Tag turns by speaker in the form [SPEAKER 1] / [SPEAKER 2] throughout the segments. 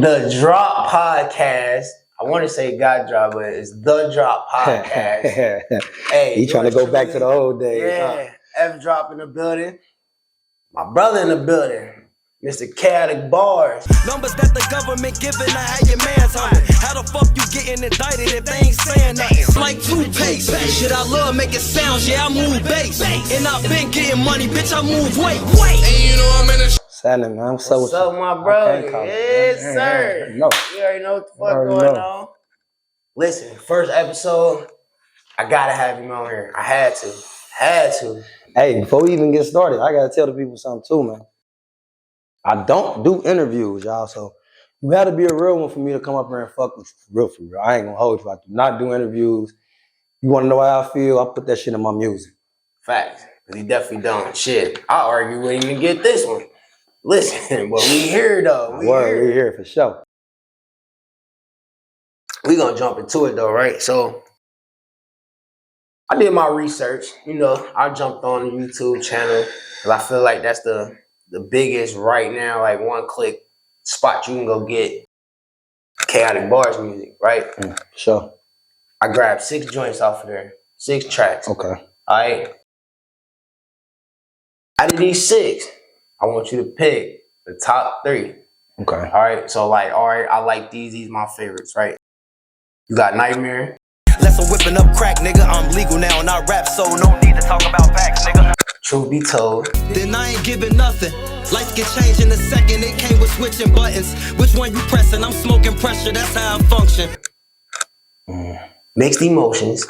[SPEAKER 1] The Drop Podcast. I want to say God Drop, but it's The Drop Podcast. Hey,
[SPEAKER 2] he trying to go back to the old days.
[SPEAKER 1] Yeah, F Drop in the building. My brother in the building, Mr. Kaotic Barz.
[SPEAKER 3] Numbers that the government giving, now how your man's on it. How the fuck you getting indicted if they ain't saying nothing? It's like toothpaste. Shit, I love making sounds, yeah, I move bass. And I've been getting money, bitch, I move weight. And you know I'm in a
[SPEAKER 2] Saturday, man.
[SPEAKER 1] What's up, my brother? Yes, sir.
[SPEAKER 2] No.
[SPEAKER 1] You already know what the fuck going on. Listen, first episode, I gotta have him on here. I had to.
[SPEAKER 2] Hey, before we even get started, I gotta tell the people something too, man. I don't do interviews, y'all, so you gotta be a real one for me to come up here and fuck with you. For real. I ain't gonna hold you. I do not do interviews. You wanna know how I feel? I put that shit in my music.
[SPEAKER 1] Facts. Cause he definitely don't. Shit, I argue with him to get this one. Listen, but we here though.
[SPEAKER 2] We here for sure.
[SPEAKER 1] We gonna jump into it though, right? So I did my research. You know, I jumped on the YouTube channel because I feel like that's the biggest right now, like one-click spot you can go get Kaotic Barz music, right?
[SPEAKER 2] Sure.
[SPEAKER 1] I grabbed 6 joints off of there, 6 tracks.
[SPEAKER 2] Okay.
[SPEAKER 1] All right. Out of these 6, I want you to pick the top 3.
[SPEAKER 2] Okay.
[SPEAKER 1] All right. So like, all right, I like these. These my favorites, right? You got Nightmare.
[SPEAKER 3] Less of whipping up crack, nigga. I'm legal now and I rap, so no need to talk about facts, nigga.
[SPEAKER 1] Truth be told.
[SPEAKER 3] Then I ain't giving nothing. Life can change in a second. It came with switching buttons. Which one you pressing? I'm smoking pressure. That's how I function.
[SPEAKER 1] Mixed emotions.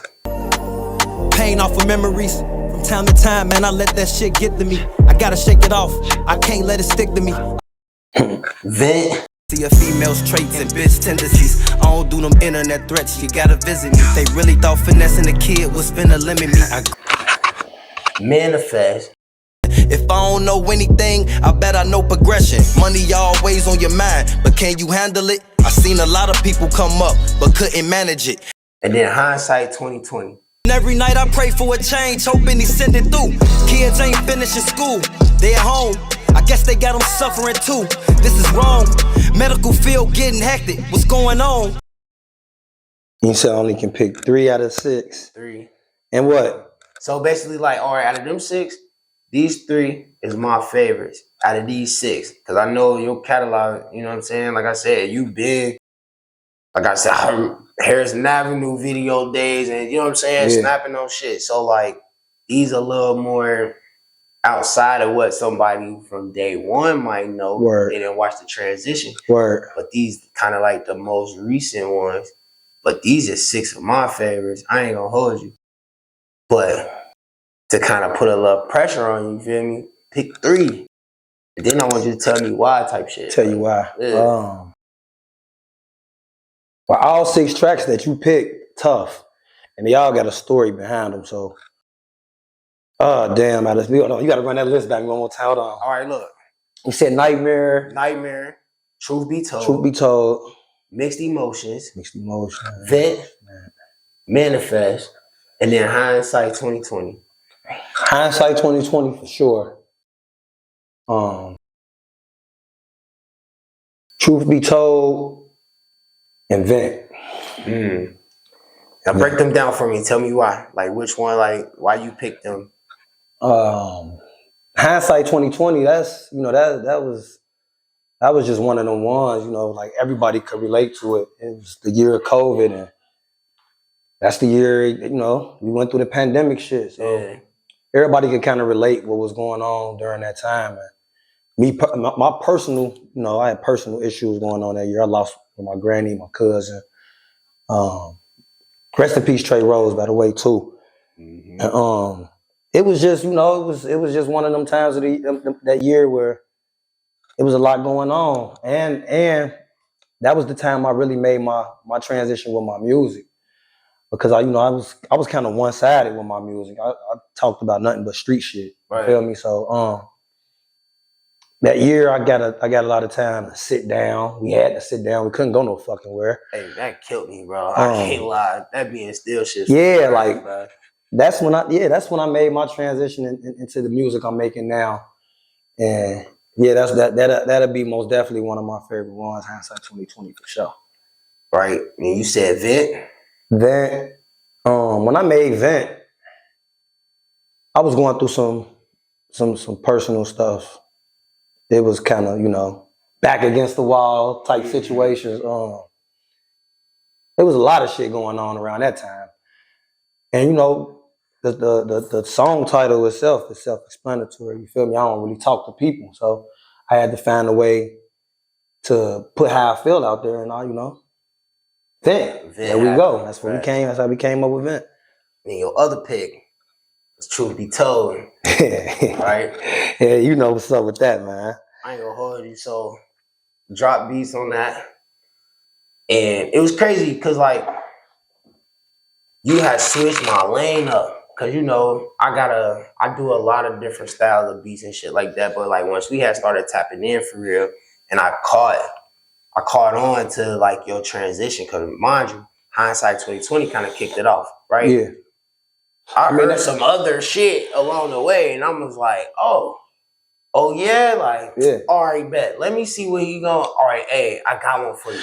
[SPEAKER 3] Pain off of memories. From time to time, man, I let that shit get to me. I gotta shake it off. I can't let it stick to me.
[SPEAKER 1] Vent.
[SPEAKER 3] See a female's traits and bitch tendencies. I don't do them internet threats. You gotta visit me. They really thought finessing the kid was finna limit me.
[SPEAKER 1] Manifest.
[SPEAKER 3] If I don't know anything, I bet I know progression. Money always on your mind, but can you handle it? I seen a lot of people come up, but couldn't manage it.
[SPEAKER 1] And then hindsight 2020.
[SPEAKER 3] Every night I pray for a change, hoping he send it through. Kids ain't finishing school, they at home. I guess they got them suffering too. This is wrong. Medical field getting hectic. What's going on?
[SPEAKER 2] You said I only can pick 3 out of 6.
[SPEAKER 1] 3.
[SPEAKER 2] And what?
[SPEAKER 1] So basically, like, all right, out of them 6, these 3 is my favorites out of these 6. Because I know your catalog, you know what I'm saying? Like I said, you big. Like I said, Harrison Avenue video days and, you know what I'm saying?
[SPEAKER 2] Yeah.
[SPEAKER 1] Snapping on shit. So, like, these a little more outside of what somebody from day one might know.
[SPEAKER 2] Word.
[SPEAKER 1] They didn't watch the transition.
[SPEAKER 2] Word.
[SPEAKER 1] But these kind of like the most recent ones. But these are 6 of my favorites. I ain't gonna hold you. But to kind of put a little pressure on you, feel me? Pick 3. And then I want you to tell me why type shit.
[SPEAKER 2] Tell you why.
[SPEAKER 1] Yeah.
[SPEAKER 2] Well, all 6 tracks that you picked, tough. And they all got a story behind them, so. Oh, damn. You got to run that list back one more time. Hold on.
[SPEAKER 1] All right, look.
[SPEAKER 2] You said Nightmare.
[SPEAKER 1] Nightmare. Truth be told.
[SPEAKER 2] Truth be told.
[SPEAKER 1] Mixed emotions.
[SPEAKER 2] Mixed emotions.
[SPEAKER 1] Vent. Manifest. And then hindsight 2020.
[SPEAKER 2] Hindsight 2020 for sure. Truth be told. And Vent.
[SPEAKER 1] Now break them down for me. Tell me why. Like which one, like why you picked them.
[SPEAKER 2] Hindsight 2020, that's, you know, that was just one of them ones, you know, like everybody could relate to it. It was the year of COVID, and that's the year, you know, we went through the pandemic shit. So everybody could kind of relate what was going on during that time. And my personal, you know, I had personal issues going on that year. I lost my granny, my cousin. Rest in peace, Trey Rose, by the way, too. And, it was just, you know, it was just one of them times of that year where it was a lot going on, and that was the time I really made my transition with my music, because I was kind of one-sided with my music. I talked about nothing but street shit.
[SPEAKER 1] Right.
[SPEAKER 2] You feel me? So that year I got a lot of time to sit down. We had to sit down. We couldn't go no fucking where.
[SPEAKER 1] Hey, that killed me, bro. I can't lie. That being still shit.
[SPEAKER 2] Yeah,
[SPEAKER 1] crazy,
[SPEAKER 2] like.
[SPEAKER 1] bro.
[SPEAKER 2] That's when I made my transition into the music I'm making now. And Yeah, that'll be most definitely one of my favorite ones. Hindsight 2020 for sure.
[SPEAKER 1] Right? And you said Vent.
[SPEAKER 2] Vent. When I made Vent, I was going through some personal stuff. It was kind of, back against the wall type situations. There was a lot of shit going on around that time. And the song title itself is self-explanatory. You feel me? I don't really talk to people, so I had to find a way to put how I feel out there, and Vent. There we go. That's what we came. That's how we came up with Vent.
[SPEAKER 1] And your other pick was Truth Be Told, right?
[SPEAKER 2] Yeah, you know what's up with that, man.
[SPEAKER 1] I ain't gonna hold you. So, drop beats on that, and it was crazy because like you had switched my lane up. Cause I do a lot of different styles of beats and shit like that. But like once we had started tapping in for real, and I caught on to like your transition. Cause mind you, Hindsight 2020 kind of kicked it off, right?
[SPEAKER 2] Yeah.
[SPEAKER 1] I heard some other shit along the way, and I was like, oh yeah, like,
[SPEAKER 2] yeah.
[SPEAKER 1] All right, bet. Let me see where you going. All right, hey, I got one for you.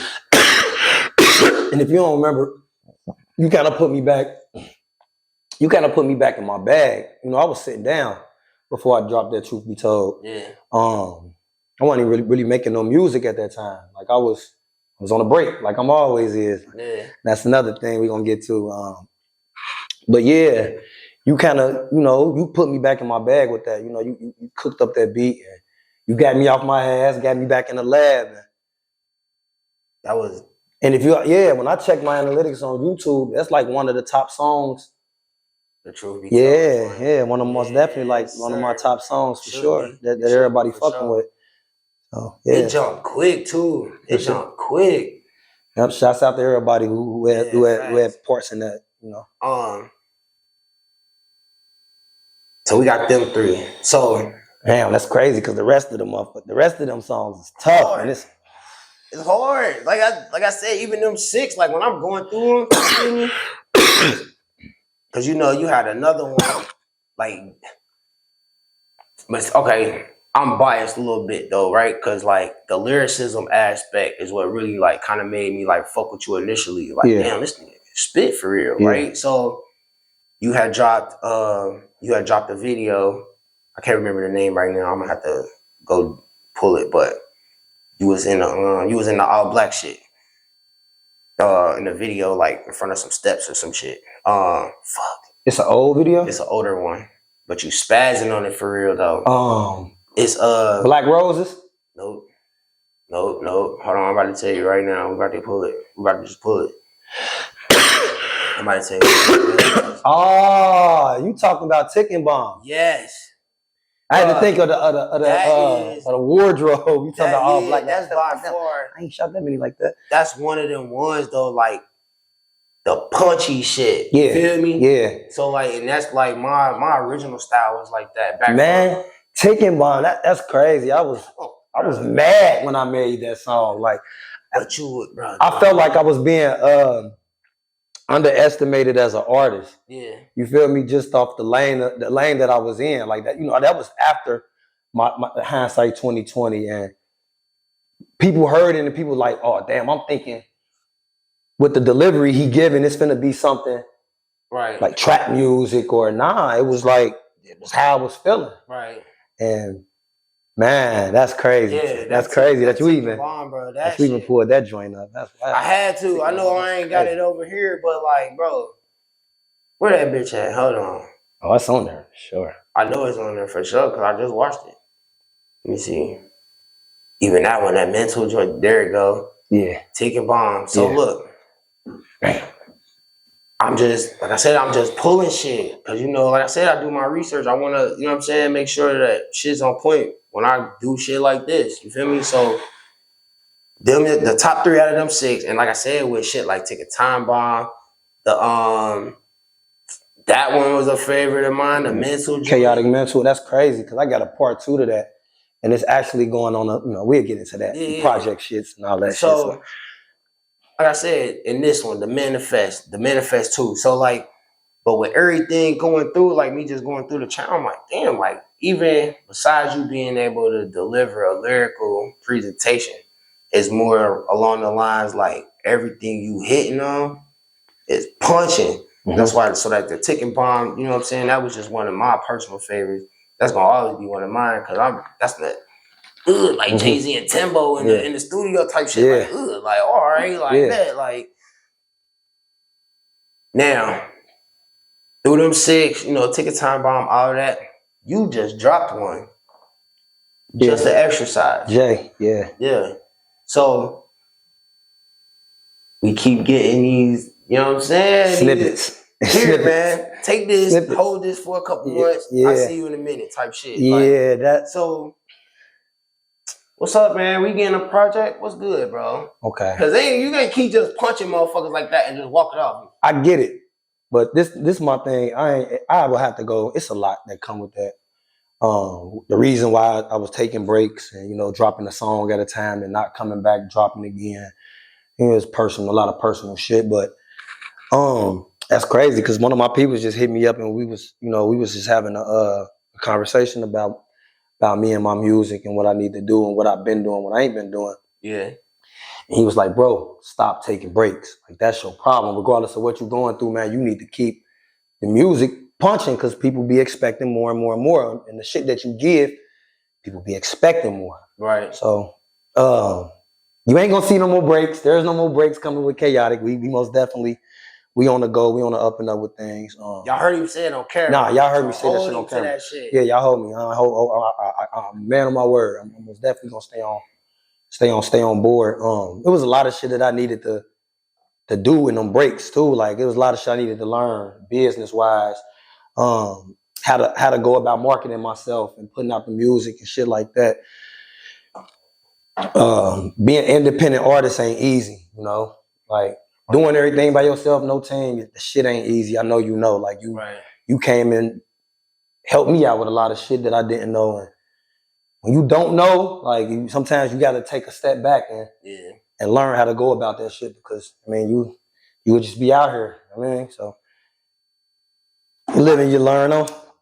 [SPEAKER 2] And if you don't remember, you kind of put me back. You kind of put me back in my bag. I was sitting down before I dropped that Truth Be Told.
[SPEAKER 1] Yeah.
[SPEAKER 2] I wasn't even really making no music at that time. Like I was on a break, like I'm always is.
[SPEAKER 1] Yeah.
[SPEAKER 2] That's another thing we're gonna get to. But yeah, you kind of, you put me back in my bag with that. You cooked up that beat and you got me off my ass, got me back in the lab.
[SPEAKER 1] That was.
[SPEAKER 2] And when I check my analytics on YouTube, that's like one of the top songs.
[SPEAKER 1] The Truth Be Told.
[SPEAKER 2] Yeah, one of the most definitely like one of my top songs for sure that everybody fucking with. So yeah,
[SPEAKER 1] it jumped quick too. It jumped quick.
[SPEAKER 2] Yep, shouts out to everybody who had parts in that.
[SPEAKER 1] So we got them three. So
[SPEAKER 2] damn, that's crazy because the rest of them songs is tough,
[SPEAKER 1] hard.
[SPEAKER 2] And it's
[SPEAKER 1] hard. Like I said, even them 6. Like when I'm going through them, because you had another one. Like, but okay, I'm biased a little bit though, right? Because like the lyricism aspect is what really like kind of made me like fuck with you initially. Like, damn, this nigga spit for real, right? So you had dropped a video. I can't remember the name right now. I'm gonna have to go pull it, but you was in the all black shit. In the video, like in front of some steps or some shit. Fuck.
[SPEAKER 2] It's an old video?
[SPEAKER 1] It's an older one. But you spazzing on it for real though. It's
[SPEAKER 2] Black Roses?
[SPEAKER 1] Nope. Hold on, I'm about to tell you right now. We're about to pull it. We're about to just pull it. I'm about to tell you.
[SPEAKER 2] Oh, you talking about Ticking Bomb?
[SPEAKER 1] Yes.
[SPEAKER 2] I had to think of the wardrobe. You talking about all black?
[SPEAKER 1] That's by far.
[SPEAKER 2] I ain't shot that many like that.
[SPEAKER 1] That's one of them ones though, like the punchy shit.
[SPEAKER 2] Yeah.
[SPEAKER 1] You feel me?
[SPEAKER 2] Yeah.
[SPEAKER 1] So like, and that's like my original style was like that.
[SPEAKER 2] Man, Ticking Bomb, that's crazy. I was mad when I made that song. Like,
[SPEAKER 1] what you would, bro?
[SPEAKER 2] I felt like I was being underestimated as an artist.
[SPEAKER 1] Yeah.
[SPEAKER 2] You feel me? Just off the lane that I was in. Like that, that was after my Hindsight 2020. And people heard it and people like, oh damn, I'm thinking with the delivery he giving, it's finna be something like trap music or nah. It was how I was feeling.
[SPEAKER 1] Right.
[SPEAKER 2] And man, that's crazy.
[SPEAKER 1] Yeah,
[SPEAKER 2] that's crazy that you even pulled that joint up. That's wild.
[SPEAKER 1] I had to. I know I ain't got it over here, but like, bro, where that bitch at? Hold on.
[SPEAKER 2] Oh, it's on there, sure.
[SPEAKER 1] I know it's on there for sure because I just watched it. Let me see. Even that one, that mental joint. There it go.
[SPEAKER 2] Yeah.
[SPEAKER 1] Ticking Bomb. So look, I'm just pulling shit because like I said, I do my research. I want to, make sure that shit's on point when I do shit like this. You feel me? So the top 3 out of them 6, and like I said, with shit like Ticking Time Bomb, that one was a favorite of mine. The mental,
[SPEAKER 2] Chaotic Mental. That's crazy because I got a part 2 to that, and it's actually going on. We'll get into that project shits and all that shit. So,
[SPEAKER 1] like I said, in this one, the manifest 2. So like, but with everything going through, like me just going through the channel, I'm like, damn, like even besides you being able to deliver a lyrical presentation, it's more along the lines like everything you hitting on is punching. That's why, so like the ticking bomb, you know what I'm saying? That was just one of my personal favorites. That's gonna always be one of mine because that's the like Jay-Z and Timbo in the studio type shit. Like all right, like that. Like now, through them six, you know, Ticket Time Bomb, all of that, you just dropped one. Just an exercise. Yeah. So we keep getting these, you know what I'm saying?
[SPEAKER 2] Snippets.
[SPEAKER 1] Here, man, take this, hold this for a couple months. I'll see you in a minute type shit. So what's up, man? We getting a project? What's good, bro?
[SPEAKER 2] Okay.
[SPEAKER 1] Because you can't keep just punching motherfuckers like that and just walk it off.
[SPEAKER 2] I get it. But this my thing. I will have to go. It's a lot that come with that. The reason why I was taking breaks and, you know, dropping a song at a time and not coming back, dropping again, it was personal, a lot of personal shit. But that's crazy because one of my people just hit me up and we was just having a conversation about me and my music and what I need to do and what I've been doing, what I ain't been doing.
[SPEAKER 1] Yeah.
[SPEAKER 2] And he was like, bro, stop taking breaks. Like, that's your problem. Regardless of what you're going through, man, you need to keep the music punching because people be expecting more and more and more. And the shit that you give, people be expecting more.
[SPEAKER 1] Right.
[SPEAKER 2] So you ain't gonna see no more breaks. There's no more breaks coming with Kaotic. We most definitely, we on the go. We on the up and up with things.
[SPEAKER 1] Y'all heard him say it on camera.
[SPEAKER 2] Nah, y'all heard me say that shit on camera. Yeah, y'all hold me. I'm man on my word. I'm most definitely gonna stay on board. It was a lot of shit that I needed to do in them breaks too. Like, it was a lot of shit I needed to learn business wise. How to go about marketing myself and putting out the music and shit like that. Being independent artist ain't easy, you know. Like, doing everything by yourself, no team, the shit ain't easy. I know you know. Like, you came in, helped me out with a lot of shit that I didn't know. And when you don't know, like, sometimes you got to take a step back and learn how to go about that shit because, I mean, you would just be out here. I mean, so you live and you learn.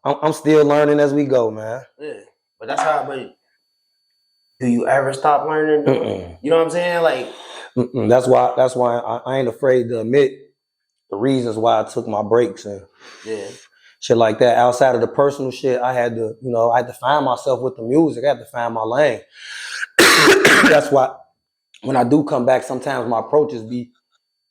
[SPEAKER 2] I'm still learning as we go, man.
[SPEAKER 1] Yeah, but that's how. But do you ever stop learning? You know what I'm saying? Like,
[SPEAKER 2] that's why I ain't afraid to admit the reasons why I took my breaks and shit like that. Outside of the personal shit, I had to find myself with the music. I had to find my lane. That's why when I do come back, sometimes my approaches be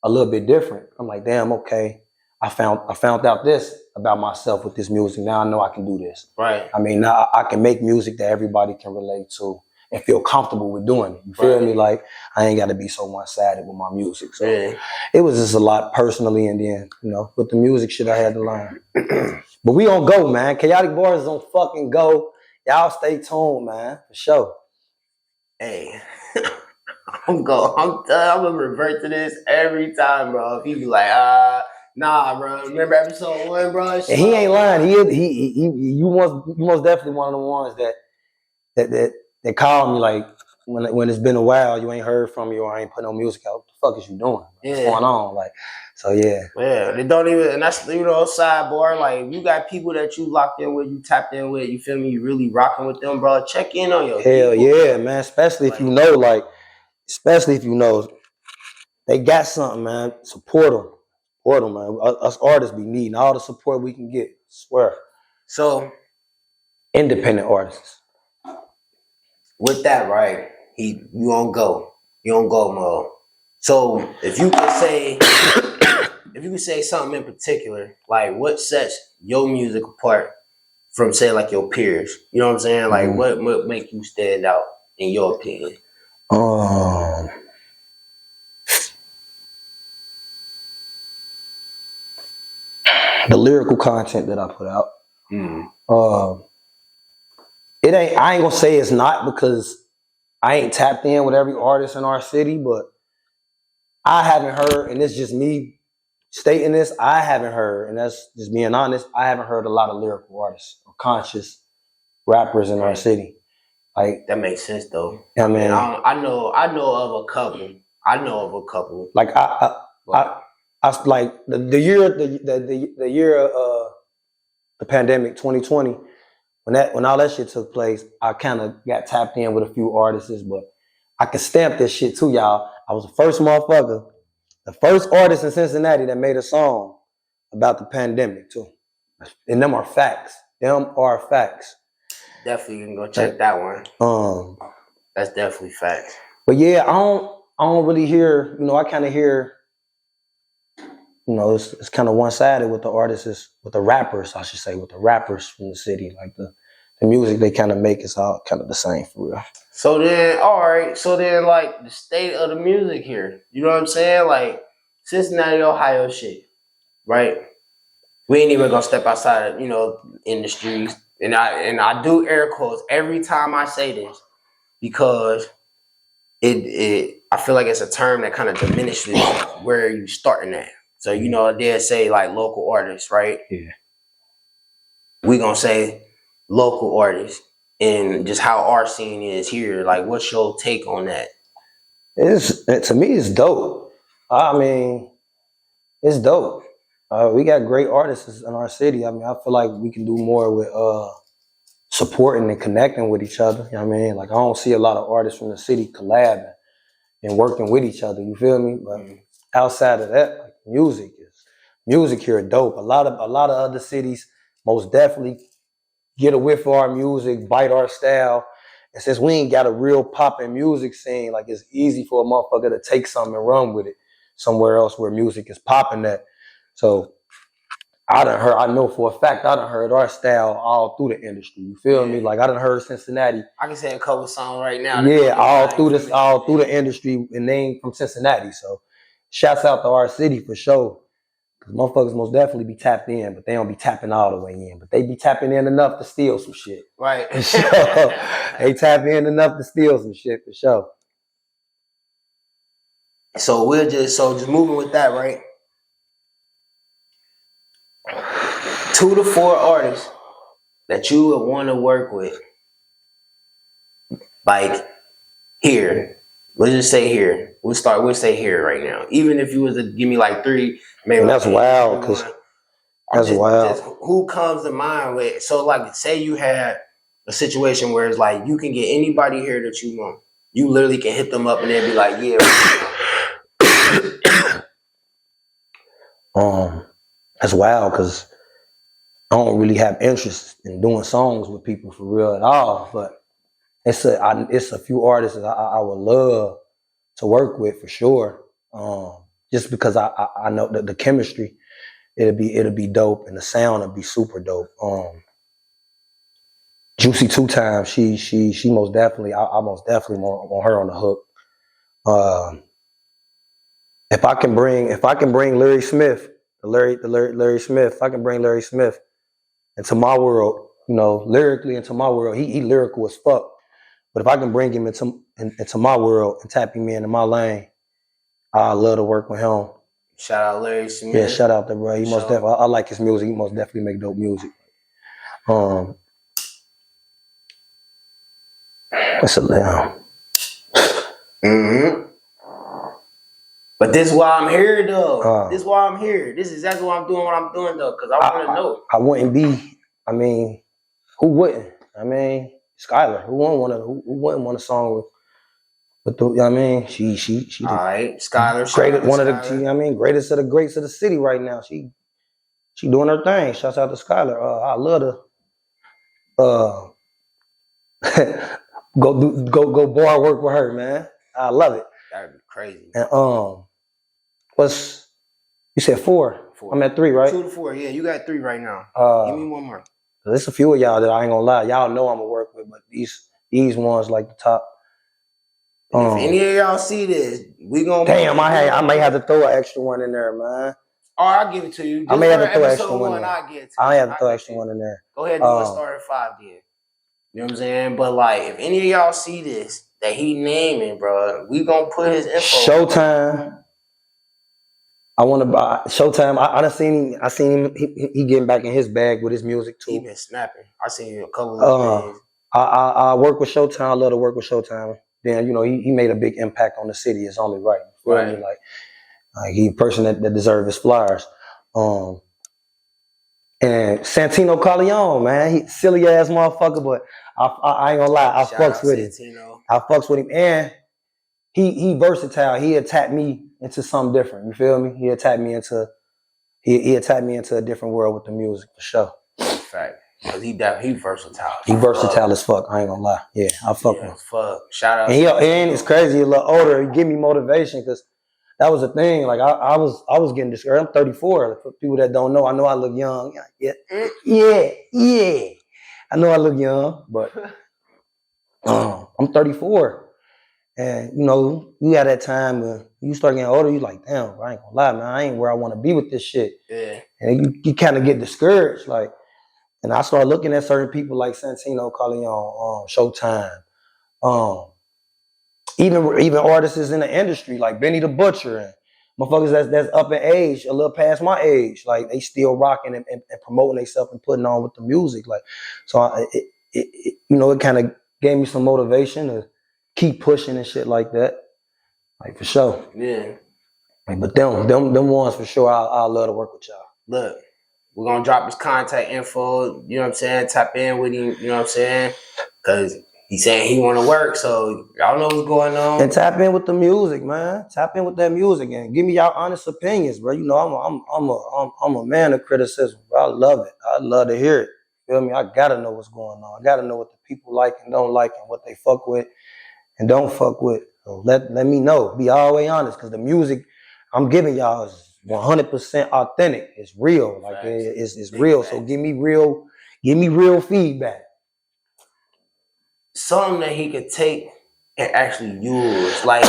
[SPEAKER 2] a little bit different. I'm like, damn, okay, I found out this about myself with this music. Now I know I can do this.
[SPEAKER 1] Right.
[SPEAKER 2] I mean, now I can make music that everybody can relate to and feel comfortable with doing it. You feel me? Like, I ain't got to be so one-sided with my music. So it was just a lot personally, and then, you know, with the music shit I had to learn. But we on go, man. Kaotic Barz is on fucking go. Y'all stay tuned, man, for sure.
[SPEAKER 1] Hey, I'm gonna revert to this every time, bro. If he be like, nah, bro. Remember episode 1, bro?
[SPEAKER 2] And he ain't lying. You most definitely one of the ones that called me like when it's been a while, you ain't heard from me or I ain't put no music out. What the fuck is you doing? What's going on? Like, so yeah.
[SPEAKER 1] Yeah, they don't even, and that's, you know, sidebar. Like, you got people that you locked in with, you tapped in with, you feel me? You really rocking with them, bro. Check in on your
[SPEAKER 2] Hell
[SPEAKER 1] people,
[SPEAKER 2] yeah, man. Especially if you know, they got something, man. Support them, man. Us artists be needing all the support we can get. I swear.
[SPEAKER 1] So,
[SPEAKER 2] independent artists.
[SPEAKER 1] With that, right? You on go mode. So if you could say something in particular, like what sets your music apart from, say, like your peers? You know what I'm saying? Like what make you stand out in your opinion?
[SPEAKER 2] The lyrical content that I put out. I ain't gonna say it's not because I ain't tapped in with every artist in our city, but I haven't heard, and it's just me stating this, I haven't heard, and that's just being honest, I haven't heard a lot of lyrical artists or conscious rappers in our city. Like,
[SPEAKER 1] that makes sense though.
[SPEAKER 2] I mean,
[SPEAKER 1] I know of a couple.
[SPEAKER 2] Like I like the year the pandemic 2020. when all that shit took place, I kind of got tapped in with a few artists, but I can stamp this shit too, y'all. I was the first motherfucker, the first artist in Cincinnati that made a song about the pandemic too. And them are facts. Them are facts.
[SPEAKER 1] Definitely can go check that one. That's definitely facts.
[SPEAKER 2] But yeah, I don't really hear, I kind of hear, it's kind of one-sided with the artists, with the rappers, I should say, with the rappers from the city. Like the music they kind of make is all kind of the same for real.
[SPEAKER 1] So then, all right. So then, like, the state of the music here. You know what I'm saying? Like, Cincinnati, Ohio shit, right? We ain't even gonna step outside of, industries. And I do air quotes every time I say this because I feel like it's a term that kind of diminishes where you starting at. So, they'll say like local artists, right?
[SPEAKER 2] Yeah.
[SPEAKER 1] We gonna say local artists and just how our scene is here. Like, what's your take on that?
[SPEAKER 2] To me, it's dope. I mean, it's dope. We got great artists in our city. I mean, I feel like we can do more with supporting and connecting with each other. You know what I mean? Like, I don't see a lot of artists from the city collabing and working with each other. You feel me? But outside of that, like, music here dope. A lot of other cities most definitely get a whiff of our music, bite our style. And since we ain't got a real poppin' music scene, like, it's easy for a motherfucker to take something and run with it somewhere else where music is popping at. So I know for a fact I done heard our style all through the industry. You feel me? Like, I done heard Cincinnati.
[SPEAKER 1] I can say a couple songs right now.
[SPEAKER 2] Yeah, all through the industry, and they ain't from Cincinnati. So shouts out to our city for sure. Cause motherfuckers most definitely be tapped in, but they don't be tapping all the way in. But they be tapping in enough to steal some shit.
[SPEAKER 1] Right.
[SPEAKER 2] So they tap in enough to steal some shit for sure.
[SPEAKER 1] So just moving with that, right? 2 to 4 artists that you would want to work with, like here. Let's just say here. We'll say here right now. Even if you was to give me like 3, maybe.
[SPEAKER 2] And that's wild, cause that's wild.
[SPEAKER 1] Just who comes to mind with? So, like, say you had a situation where it's like you can get anybody here that you want. You literally can hit them up and they'll be like, yeah.
[SPEAKER 2] That's wild, cause I don't really have interest in doing songs with people for real at all. But it's a few artists that I would love to work with for sure. Just because I know that the chemistry, it'll be dope, and the sound will be super dope. Juicy 2 Times, she most definitely, I most definitely want her on the hook. If I can bring Larry Smith, Larry Smith, if I can bring Larry Smith into my world, lyrically into my world, he lyrical as fuck. But if I can bring him into my world and tap him into my lane, I love to work with him.
[SPEAKER 1] Shout out Larry Smith.
[SPEAKER 2] Yeah, shout out to bro. He most definitely, I like his music. He most definitely make dope music. What's a lamb?
[SPEAKER 1] But this is why I'm here, though. This is why I'm here. This is exactly why I'm doing what I'm doing, though, because I want to know.
[SPEAKER 2] I wouldn't be. I mean, who wouldn't? I mean, Skylar. Who wouldn't want a song with the? I mean, she.
[SPEAKER 1] All right, Skylar.
[SPEAKER 2] Greatest of the greats of the city right now. She doing her thing. Shouts out to Skylar. I love to go bar work with her, man. I love it.
[SPEAKER 1] That'd be crazy.
[SPEAKER 2] And you said 4. I'm at 3, right?
[SPEAKER 1] 2 to 4. Yeah, you got 3 right now. Give me one more.
[SPEAKER 2] There's a few of y'all that I ain't gonna lie. Y'all know I'm gonna work with, but these ones like the top.
[SPEAKER 1] If any of y'all see this, we gonna.
[SPEAKER 2] Damn, I may have to throw an extra one in there, man.
[SPEAKER 1] Or I'll give it to you.
[SPEAKER 2] I may have to throw an extra one in there.
[SPEAKER 1] I
[SPEAKER 2] have to throw extra one in there.
[SPEAKER 1] Go ahead and do a start at 5 then. You know what I'm saying? But like, if any of y'all see this that he naming, bro, we gonna put his info.
[SPEAKER 2] Showtime. I want to buy Showtime. I done seen him. I seen him. He getting back in his bag with his music too.
[SPEAKER 1] He been snapping. I seen a couple of things.
[SPEAKER 2] I work with Showtime. I love to work with Showtime. Then he made a big impact on the city. It's only right. You feel me? Like he a person that deserves his flowers. And Santino Corleone, man, he silly ass motherfucker, but I ain't gonna lie, I fucks with him. I fucks with him, and he versatile. He attacked me into something different. You feel me? He attacked me into a different world with the music for sure.
[SPEAKER 1] Fact. Cause he versatile.
[SPEAKER 2] He versatile as fuck. I ain't gonna lie. Yeah, I fuck with him.
[SPEAKER 1] Fuck. Shout out.
[SPEAKER 2] And it's crazy. He a little older. He give me motivation because that was the thing. Like I was getting discouraged. I'm 34. For people that don't know, I know I look young. Yeah. I know I look young, but I'm 34. And you know, you had that time when you start getting older, you like, damn, I ain't gonna lie, man, I ain't where I want to be with this shit.
[SPEAKER 1] Yeah.
[SPEAKER 2] And you kind of get discouraged, like. And I started looking at certain people like Santino Corleone, Showtime, even artists in the industry like Benny the Butcher and motherfuckers that's up in age, a little past my age, like they still rocking and promoting themselves and putting on with the music. Like, so it kind of gave me some motivation to keep pushing and shit like that. Like for sure.
[SPEAKER 1] Yeah.
[SPEAKER 2] Like, but them ones for sure, I love to work with y'all.
[SPEAKER 1] Look. We're going to drop his contact info, you know what I'm saying? Tap in with him, you know what I'm saying? Because he's saying he want to work, so y'all know what's going on.
[SPEAKER 2] And tap in with the music, man. Tap in with that music and give me y'all honest opinions, bro. You know, I'm a man of criticism, bro. I love it. I love to hear it. You feel me? I got to know what's going on. I got to know what the people like and don't like and what they fuck with and don't fuck with. So let me know. Be all the way honest because the music I'm giving y'all is 100% authentic. It's real. Like it's real. So give me real feedback.
[SPEAKER 1] Something that he could take and actually use. Like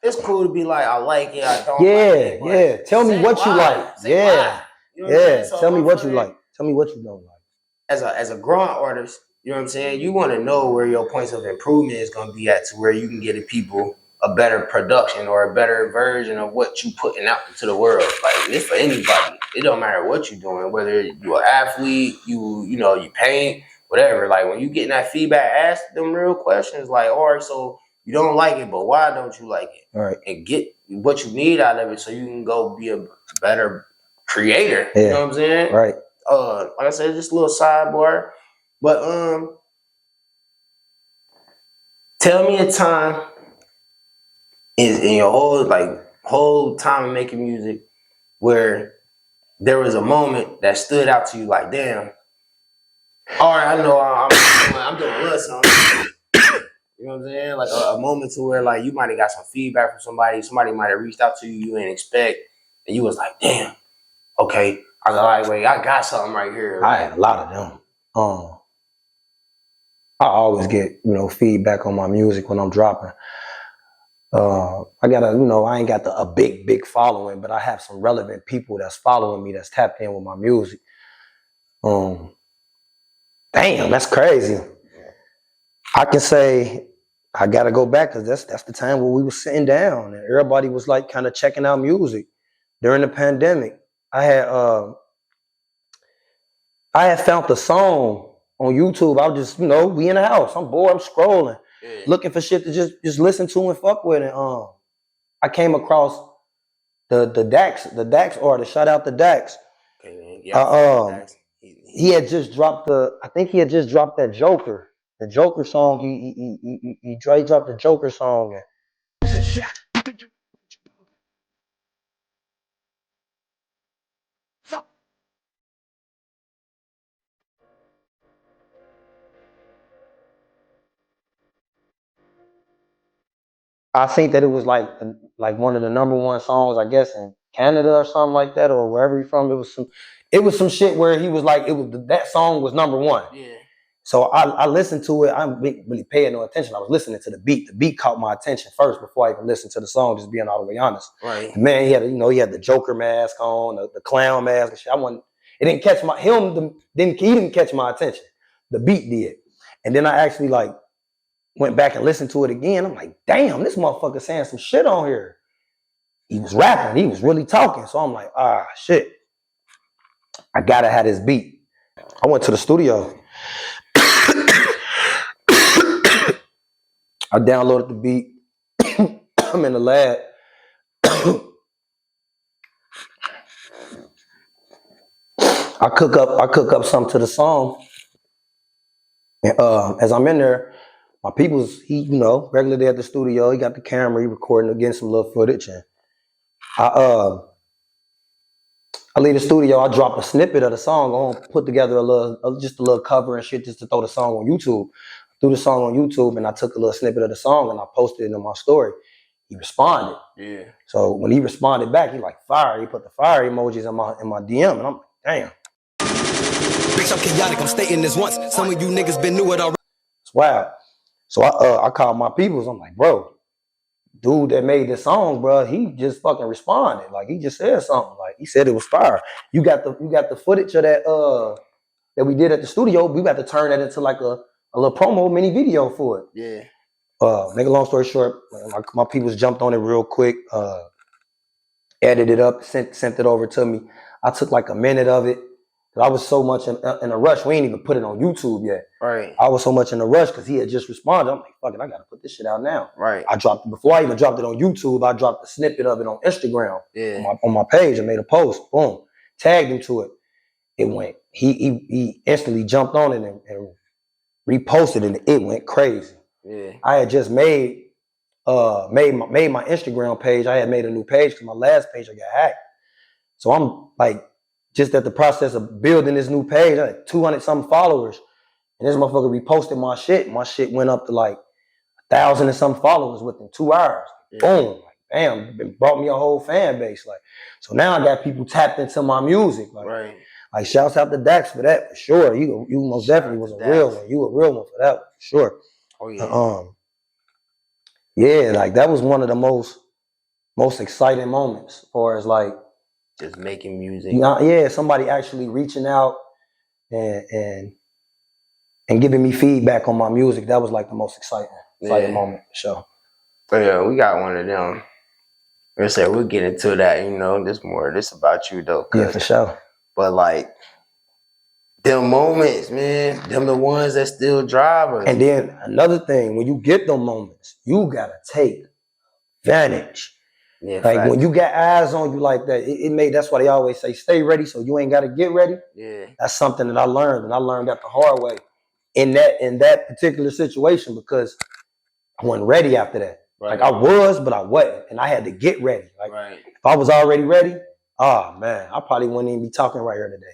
[SPEAKER 1] it's cool to be like, I like it, I don't like it.
[SPEAKER 2] Yeah. Tell me what you like. Yeah.
[SPEAKER 1] You know
[SPEAKER 2] so tell me what you like. Tell me what you don't like.
[SPEAKER 1] As a growing artist, you know what I'm saying? You want to know where your points of improvement is going to be at to where you can get the people a better production or a better version of what you putting out into the world. Like it's for anybody. It don't matter what you're doing, whether you're an athlete, you paint, whatever. Like when you getting that feedback, ask them real questions. Like, all right, so you don't like it, but why don't you like it?
[SPEAKER 2] All right.
[SPEAKER 1] And get what you need out of it so you can go be a better creator.
[SPEAKER 2] Yeah.
[SPEAKER 1] You know what I'm saying?
[SPEAKER 2] Right.
[SPEAKER 1] Like I said, just a little sidebar. But tell me a time in your whole time of making music where there was a moment that stood out to you like, damn, all right, I know I'm doing a little something. You know what I'm saying? Like a moment to where like you might have got some feedback from somebody might have reached out to you didn't expect, and you was like, damn, okay, I got something right here.
[SPEAKER 2] I had a lot of them. I always get, feedback on my music when I'm dropping. I ain't got a big following, but I have some relevant people that's following me that's tapped in with my music. Damn, that's crazy. I can say I gotta go back because that's the time where we was sitting down and everybody was like kind of checking out music during the pandemic. I had found the song on YouTube. I was just, we in the house. I'm bored. I'm scrolling. Looking for shit to just listen to and fuck with. And I came across the Dax artist. Shout out to Dax.
[SPEAKER 1] Okay, yeah,
[SPEAKER 2] he had just dropped that Joker. The Joker song. He dropped the Joker song. I think that it was like one of the number one songs, I guess, in Canada or something like that, or wherever he's from. It was some shit where he was like, that song was number one.
[SPEAKER 1] Yeah.
[SPEAKER 2] So I listened to it. I didn't really paying no attention. I was listening to the beat. The beat caught my attention first before I even listened to the song. Just being all the way honest.
[SPEAKER 1] Right.
[SPEAKER 2] The man, he had the Joker mask on, the clown mask and shit. It didn't catch he didn't catch my attention. The beat did, and then I actually went back and listened to it again. I'm like, damn, this motherfucker saying some shit on here. He was rapping. He was really talking. So I'm like, shit. I gotta have this beat. I went to the studio. I downloaded the beat. I'm in the lab. I cook up something to the song. And as I'm in there, my people's, he, you know, regular day at the studio, he got the camera, he recording, getting some little footage. And I leave the studio, I drop a snippet of the song, I want to put together just a little cover and shit just to throw the song on YouTube. Threw the song on YouTube and I took a little snippet of the song and I posted it in my story. He responded.
[SPEAKER 1] Yeah.
[SPEAKER 2] So when he responded back, he like fire. He put the fire emojis in my DM and I'm like, damn.
[SPEAKER 3] Bitch, I'm chaotic, I'm stating this once. Some of you niggas been knew it already.
[SPEAKER 2] It's wild. So I called my peoples. I'm like, bro, dude that made this song, bro, he just fucking responded. Like he just said something. Like he said it was fire. You got the footage of that we did at the studio. We got to turn that into like a little promo mini video for it.
[SPEAKER 1] Yeah.
[SPEAKER 2] Make a long story short, my peoples jumped on it real quick, edited it up, sent it over to me. I took like a minute of it. I was so much in a rush. We ain't even put it on YouTube yet.
[SPEAKER 1] Right.
[SPEAKER 2] I was so much in a rush because he had just responded. I'm like, fuck it, I gotta put this shit out now.
[SPEAKER 1] Right.
[SPEAKER 2] Before I even dropped it on YouTube, I dropped a snippet of it on Instagram.
[SPEAKER 1] Yeah.
[SPEAKER 2] On my page and made a post. Boom. Tagged him to it. It went. He instantly jumped on it and reposted it and it went crazy.
[SPEAKER 1] Yeah.
[SPEAKER 2] I had just made my Instagram page. I had made a new page because my last page I got hacked. So I'm like just at the process of building this new page. I had 200 something followers. And this motherfucker reposted my shit. My shit went up to like 1,000 and some followers within 2 hours. Yeah. Boom. Like, damn, it brought me a whole fan base. Like, so now I got people tapped into my music. Like,
[SPEAKER 1] right.
[SPEAKER 2] Like shouts out to Dax for that, for sure. You most definitely was a real one. You a real one for that, for sure.
[SPEAKER 1] Oh yeah.
[SPEAKER 2] Yeah, like that was one of the most exciting moments as far as like
[SPEAKER 1] just making music.
[SPEAKER 2] Yeah, somebody actually reaching out and giving me feedback on my music. That was like the most exciting moment for sure.
[SPEAKER 1] But yeah, we got one of them. Like I said, we'll get into that, you know, this about you though.
[SPEAKER 2] Yeah, for sure.
[SPEAKER 1] But like them moments, man, them the ones that still drive us.
[SPEAKER 2] And then another thing, when you get them moments, you gotta take advantage. Yeah, like when you got eyes on you like that, that's why they always say stay ready so you ain't gotta get ready.
[SPEAKER 1] Yeah.
[SPEAKER 2] That's something that I learned, and I learned that the hard way in that particular situation because I wasn't ready after that. Right. Like I was, but I wasn't. And I had to get ready. Like if I was already ready, oh man, I probably wouldn't even be talking right here today.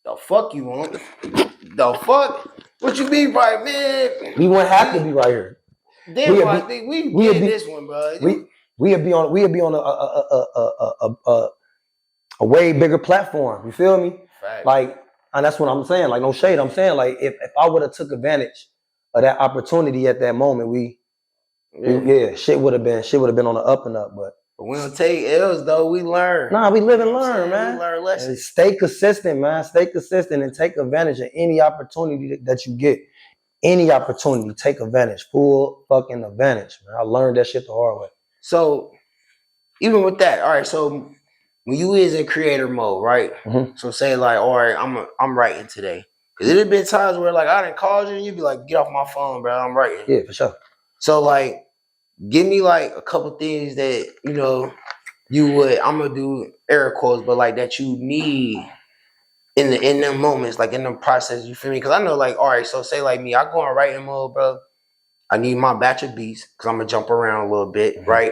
[SPEAKER 1] The fuck you want? The fuck? What you mean right, man?
[SPEAKER 2] We wouldn't have to be right here.
[SPEAKER 1] Damn, I think we did this one, bro.
[SPEAKER 2] We'd be on a way bigger platform. You feel me?
[SPEAKER 1] Fact.
[SPEAKER 2] Like, and that's what I'm saying. Like, no shade. I'm saying, like, if I would have took advantage of that opportunity at that moment, shit would have been on the up and up. But
[SPEAKER 1] we don't take L's though. We learn.
[SPEAKER 2] Nah, we live and learn, man.
[SPEAKER 1] We learn lessons.
[SPEAKER 2] And stay consistent, man. Stay consistent and take advantage of any opportunity that you get. Any opportunity, take advantage. Full fucking advantage, man. I learned that shit the hard way.
[SPEAKER 1] So, even with that, all right. So, when you is in creator mode, right?
[SPEAKER 2] Mm-hmm.
[SPEAKER 1] So say like, all right, I'm writing today. Cause it had been times where like I didn't call you and you'd be like, get off my phone, bro. I'm writing.
[SPEAKER 2] Yeah, for sure.
[SPEAKER 1] So like, give me like a couple things that you know you would. I'm gonna do air quotes, but like that you need in them moments, like in them process. You feel me? Cause I know like, all right. So say like me, I go in writing mode, bro. I need my batch of beats because I'm gonna jump around a little bit, mm-hmm. right?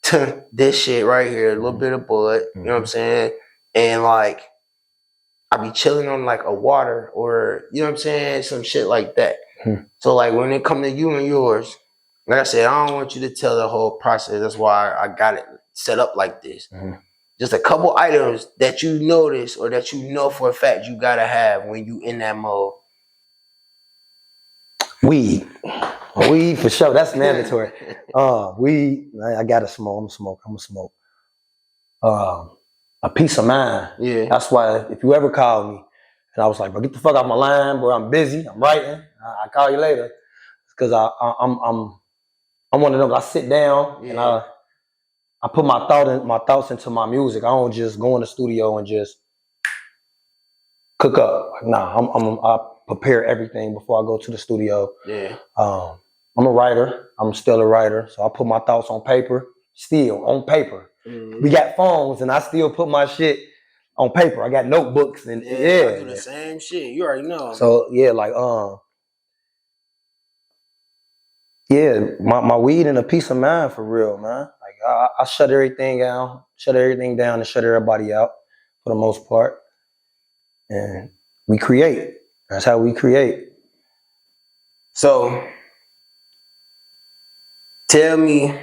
[SPEAKER 1] To this shit right here, a little bit of bud, mm-hmm. you know what I'm saying? And like, I be chilling on like a water or, you know what I'm saying? Some shit like that. Mm-hmm. So like when it come to you and yours, like I said, I don't want you to tell the whole process. That's why I got it set up like this. Mm-hmm. Just a couple items that you notice or that you know for a fact you gotta have when you in that mode.
[SPEAKER 2] Weed for sure. That's mandatory. Weed. I gotta smoke. I'm a smoke. A peace of mind.
[SPEAKER 1] Yeah. That's
[SPEAKER 2] why if you ever call me and I was like, bro, get the fuck off my line, bro. I'm busy. I'm writing. I call you later because I'm one of them. I sit down and I put my thoughts into my music. I don't just go in the studio and just cook up. Nah, I prepare everything before I go to the studio.
[SPEAKER 1] Yeah.
[SPEAKER 2] I'm a writer. I'm still a writer. So I put my thoughts on paper. Still on paper. Mm-hmm. We got phones and I still put my shit on paper. I got notebooks and
[SPEAKER 1] I do the same shit. You already know.
[SPEAKER 2] So yeah, like yeah, my weed and a peace of mind for real, man. Like I shut everything down, and shut everybody out for the most part, and we create. That's how we create.
[SPEAKER 1] So, tell me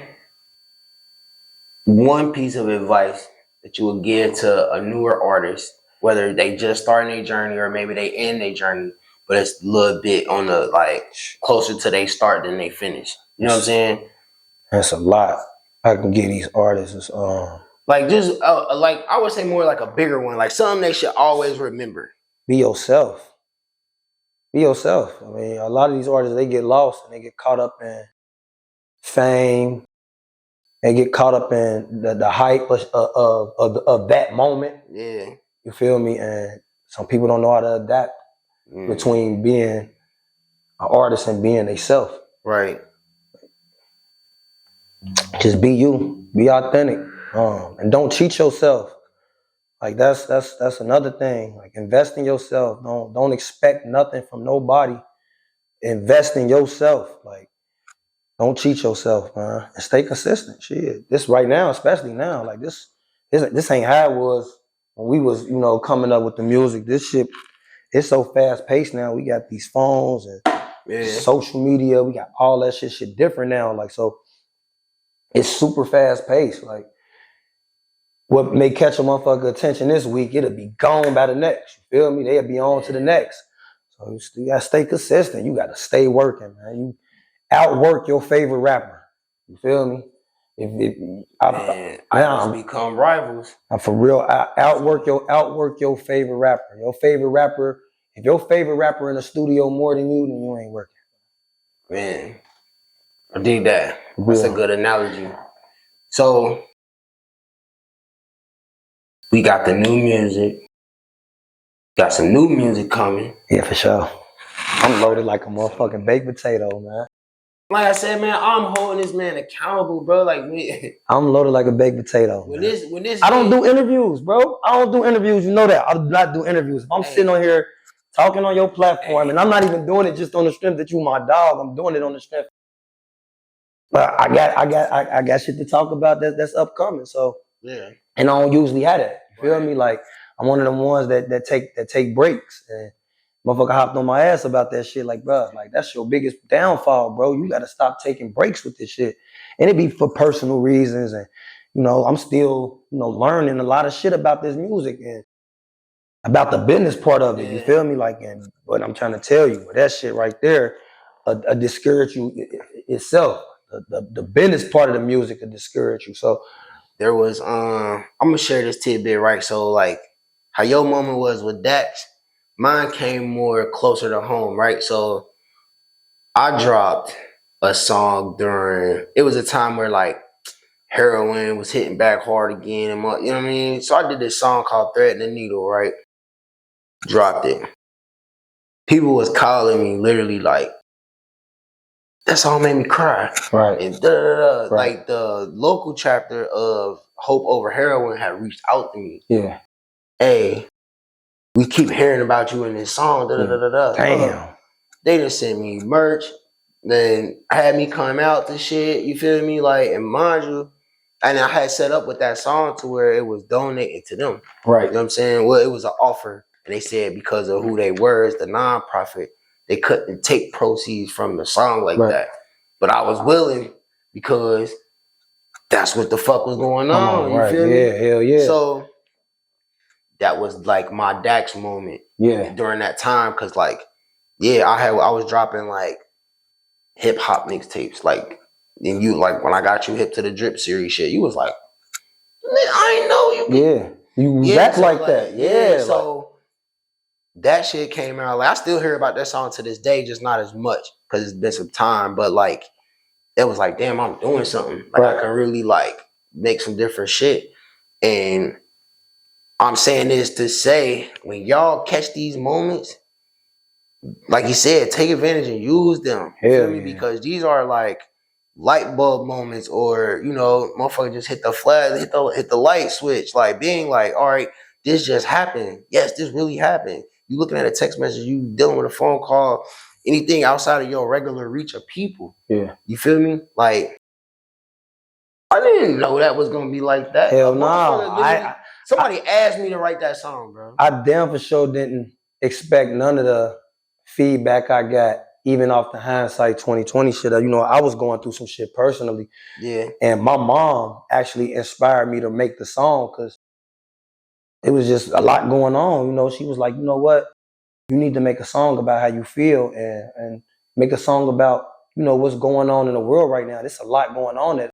[SPEAKER 1] one piece of advice that you would give to a newer artist, whether they just starting their journey or maybe they end their journey, but it's a little bit on the like closer to they start than they finish. You know what I'm saying?
[SPEAKER 2] That's a lot. I can give these artists
[SPEAKER 1] like just like I would say more like a bigger one, like something they should always remember.
[SPEAKER 2] Be yourself. Be yourself. I mean, a lot of these artists, they get lost and they get caught up in fame. They get caught up in the hype of that moment.
[SPEAKER 1] Yeah.
[SPEAKER 2] You feel me? And some people don't know how to adapt between being an artist and being themselves.
[SPEAKER 1] Right.
[SPEAKER 2] Just be you. Be authentic. And don't cheat yourself. Like that's another thing. Like invest in yourself. Don't expect nothing from nobody. Invest in yourself. Like don't cheat yourself, man. And stay consistent. Shit. This right now, especially now, like this ain't how it was when we was, coming up with the music. This shit, it's so fast paced now. We got these phones and social media. We got all that shit different now. Like so it's super fast paced. Like what may catch a motherfucker attention this week, it'll be gone by the next. You feel me? They'll be on to the next. So you gotta stay consistent. You gotta stay working, man. You outwork your favorite rapper. You feel me?
[SPEAKER 1] I become rivals.
[SPEAKER 2] For real, outwork your favorite rapper. Your favorite rapper. If your favorite rapper in the studio more than you, then you ain't working.
[SPEAKER 1] Man, I dig that. That's a good analogy. So we got the new music. Got some new music coming.
[SPEAKER 2] Yeah, for sure. I'm loaded like a motherfucking baked potato, man.
[SPEAKER 1] Like I said, man, I'm holding this man accountable, bro. Like
[SPEAKER 2] I'm loaded like a baked potato.
[SPEAKER 1] When this
[SPEAKER 2] I don't do interviews, bro. I don't do interviews. You know that. I do not do interviews. If I'm sitting on here talking on your platform, and I'm not even doing it just on the strength that you my dog. I'm doing it on the strength. But I got shit to talk about that's upcoming. So
[SPEAKER 1] yeah.
[SPEAKER 2] And I don't usually have that. You feel me? Like I'm one of them ones that take breaks. And motherfucker hopped on my ass about that shit. Like, bro, like that's your biggest downfall, bro. You gotta stop taking breaks with this shit. And it be for personal reasons. And I'm still, learning a lot of shit about this music and about the business part of it. You feel me? Like, and what I'm trying to tell you, that shit right there, discourage you itself. The business part of the music will discourage you. So
[SPEAKER 1] there was I'm gonna share this tidbit, right? So like how your moment was with Dax, mine came more closer to home, right? So I dropped a song it was a time where like heroin was hitting back hard again, and you know what I mean? So I did this song called Thread the Needle, right? Dropped it. People was calling me literally like, that song made me cry.
[SPEAKER 2] Right.
[SPEAKER 1] And right. Like the local chapter of Hope Over Heroin had reached out to me.
[SPEAKER 2] Yeah.
[SPEAKER 1] Hey, we keep hearing about you in this song.
[SPEAKER 2] Damn.
[SPEAKER 1] They just sent me merch. Then had me come out to shit. You feel me? Like, and mind you, and I had set up with that song to where it was donated to them.
[SPEAKER 2] Right.
[SPEAKER 1] You know what I'm saying? Well, it was an offer. And they said because of who they were as the nonprofit, they couldn't take proceeds from the song like that. But I was willing because that's what the fuck was going on. You feel me?
[SPEAKER 2] Yeah, hell yeah.
[SPEAKER 1] So that was like my Dax moment.
[SPEAKER 2] Yeah.
[SPEAKER 1] During that time, cause like, yeah, I was dropping like hip hop mixtapes. Like, and you like when I got you hip to the Drip series shit, you was like, man, I ain't know you.
[SPEAKER 2] Yeah. You rap like that. Yeah.
[SPEAKER 1] So that shit came out. Like I still hear about that song to this day, just not as much because it's been some time. But like, it was like, damn, I'm doing something. Like I can really like make some different shit. And I'm saying this to say, when y'all catch these moments, like you said, take advantage and use them.
[SPEAKER 2] Hell
[SPEAKER 1] yeah. Because these are like light bulb moments, or motherfucker just hit the flash, hit the light switch, like being like, all right, this just happened. Yes, this really happened. You looking at a text message, you dealing with a phone call, anything outside of your regular reach of people.
[SPEAKER 2] Yeah.
[SPEAKER 1] You feel me? Like, I didn't know that was gonna be like that.
[SPEAKER 2] Hell no.
[SPEAKER 1] Somebody asked me to write that song, bro.
[SPEAKER 2] I damn for sure didn't expect none of the feedback I got, even off the hindsight 2020 shit. You know, I was going through some shit personally.
[SPEAKER 1] Yeah.
[SPEAKER 2] And my mom actually inspired me to make the song because it was just a lot going on. You know, she was like, you know what? You need to make a song about how you feel and make a song about, you know, what's going on in the world right now. There's a lot going on that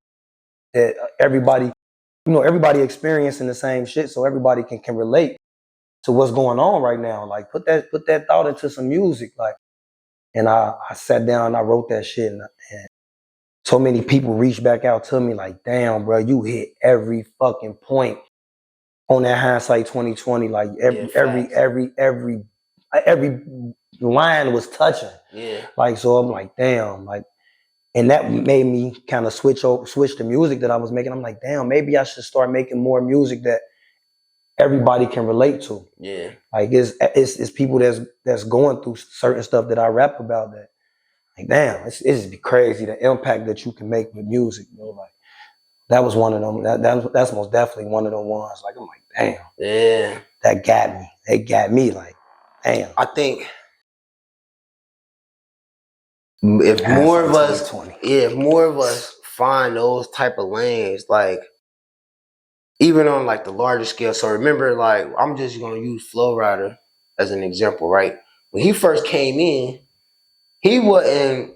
[SPEAKER 2] everybody, you know, everybody experiencing the same shit, so everybody can relate to what's going on right now. Like put that thought into some music. Like, and I sat down and I wrote that shit, and so many people reached back out to me like, damn, bro, you hit every fucking point on that hindsight 2020. Like every line was touching.
[SPEAKER 1] Yeah.
[SPEAKER 2] Like, so I'm like, damn, like, and that made me kind of switch the music that I was making. I'm like, damn, maybe I should start making more music that everybody can relate to.
[SPEAKER 1] Yeah.
[SPEAKER 2] Like it's people that's going through certain stuff that I rap about that. Like, damn, it's just be crazy the impact that you can make with music. You know, like that was one of them. That's most definitely one of them ones. Like I'm like, damn,
[SPEAKER 1] yeah,
[SPEAKER 2] that got me. It got me. Like, damn.
[SPEAKER 1] I think if more of us find those type of lanes, like even on like the larger scale. So remember, like I'm just gonna use Flow Rider as an example, right? When he first came in, he wasn't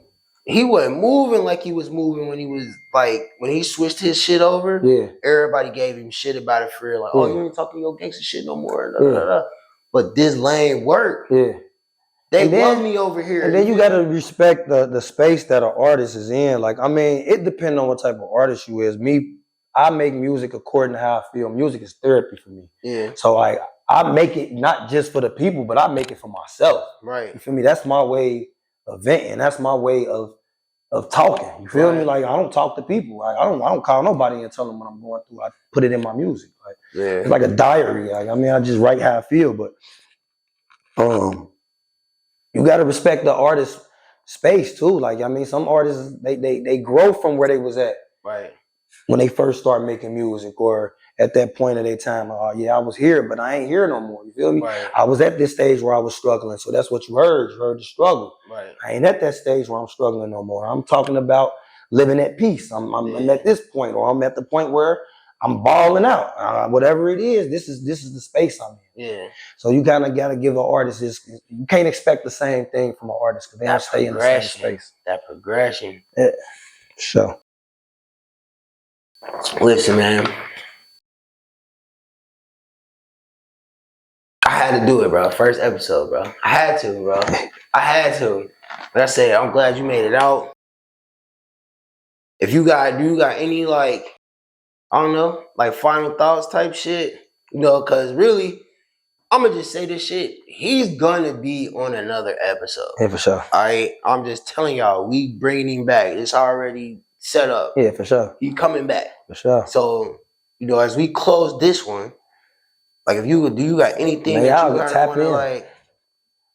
[SPEAKER 1] moving like he was moving when he was like when he switched his shit over.
[SPEAKER 2] Yeah.
[SPEAKER 1] Everybody gave him shit about it for real. Like, oh, you ain't talking your gangster shit no more. Da, da, da. But this lane worked.
[SPEAKER 2] Yeah.
[SPEAKER 1] They love me over here.
[SPEAKER 2] And then you gotta respect the space that an artist is in. Like, I mean, it depends on what type of artist you is. Me, I make music according to how I feel. Music is therapy for me.
[SPEAKER 1] Yeah.
[SPEAKER 2] So I make it not just for the people, but I make it for myself.
[SPEAKER 1] Right.
[SPEAKER 2] You feel me? That's my way of venting. That's my way of talking. You feel me? Like I don't talk to people. Like, I don't call nobody and tell them what I'm going through. I put it in my music. Like it's like a diary. Like, I mean, I just write how I feel, but you gotta respect the artist's space too. Like, I mean, some artists they grow from where they was at.
[SPEAKER 1] Right.
[SPEAKER 2] When they first start making music, or at that point of their time, oh yeah, I was here, but I ain't here no more. You feel me?
[SPEAKER 1] Right.
[SPEAKER 2] I was at this stage where I was struggling, so that's what you heard. You heard the struggle.
[SPEAKER 1] Right.
[SPEAKER 2] I ain't at that stage where I'm struggling no more. I'm talking about living at peace. I'm at this point, or I'm at the point where I'm balling out. Whatever it is, this is the space I'm in.
[SPEAKER 1] Yeah.
[SPEAKER 2] So you kind of gotta give an artist this. You can't expect the same thing from an artist because they don't stay in the same space.
[SPEAKER 1] That progression.
[SPEAKER 2] Yeah. Sure.
[SPEAKER 1] Listen, man. I had to do it, bro. First episode, bro. I had to, bro. I had to. Like I said, I'm glad you made it out. If do you got any, like, I don't know, like final thoughts type shit? You know, because really, I'm going to just say this shit. He's going to be on another episode.
[SPEAKER 2] Yeah, for sure.
[SPEAKER 1] All right? I'm just telling y'all, we bringing him back. It's already set up.
[SPEAKER 2] Yeah, for sure.
[SPEAKER 1] He coming back.
[SPEAKER 2] For sure.
[SPEAKER 1] So, you know, as we close this one, like, do you got anything that you want to, like,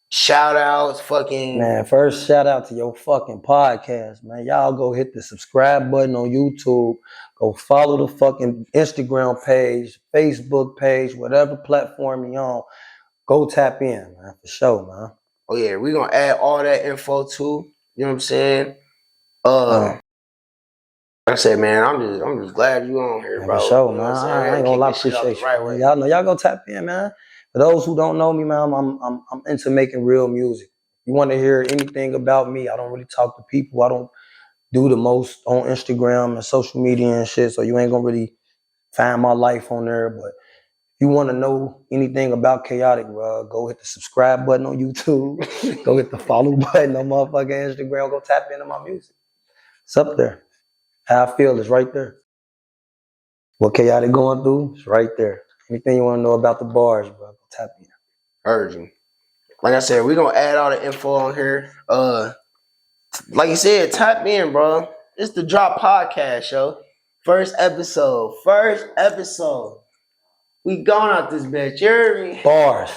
[SPEAKER 1] shout outs, fucking...
[SPEAKER 2] Man, first shout out to your fucking podcast, man. Y'all go hit the subscribe button on YouTube. Go follow the fucking Instagram page, Facebook page, whatever platform you're on. Go tap in, man, for sure, man.
[SPEAKER 1] Oh, yeah, we're going to add all that info, too. You know what I'm saying? Like I said, man, I'm just glad you on here, bro.
[SPEAKER 2] For sure,
[SPEAKER 1] you know
[SPEAKER 2] man. I ain't gonna lie, appreciate you.
[SPEAKER 1] Right,
[SPEAKER 2] y'all know, y'all go tap in, man. For those who don't know me, man, I'm into making real music. You want to hear anything about me? I don't really talk to people. I don't do the most on Instagram and social media and shit, so you ain't gonna really find my life on there. But if you want to know anything about Kaotic, bro, go hit the subscribe button on YouTube. Go hit the follow button on motherfucking Instagram. Go tap into my music. It's up there. How I feel is right there. What Kaotic going through is right there. Anything you want to know about the bars, bro, go tap in.
[SPEAKER 1] Heard you. Like I said, we're going to add all the info on here. Like you said, tap in, bro. It's the Drop Podcast, yo. First episode. We gone out this bitch. You heard me?
[SPEAKER 2] Bars.